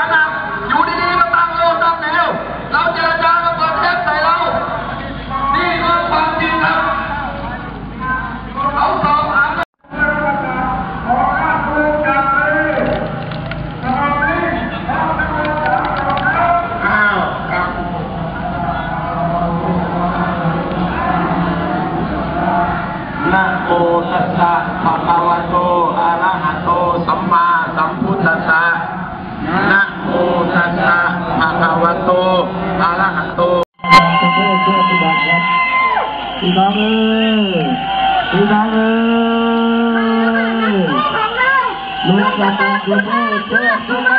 าหนักอยู่ดีๆมาตั้งโลตั้งแนวเราเจรจากับเปิดเทปใส่เรานี่คือความจริงครับเขาสอบถามนะโมตัสสะภะคะวะโตอะระหะโตสัมมาสัมพุทธัสสะนะโมตัสสะภะคะวะโตอะระหะโตพี่น้องเอ้ยพี่น้องเอ้ยลูกหลานลูกเอ้ยเพื่อน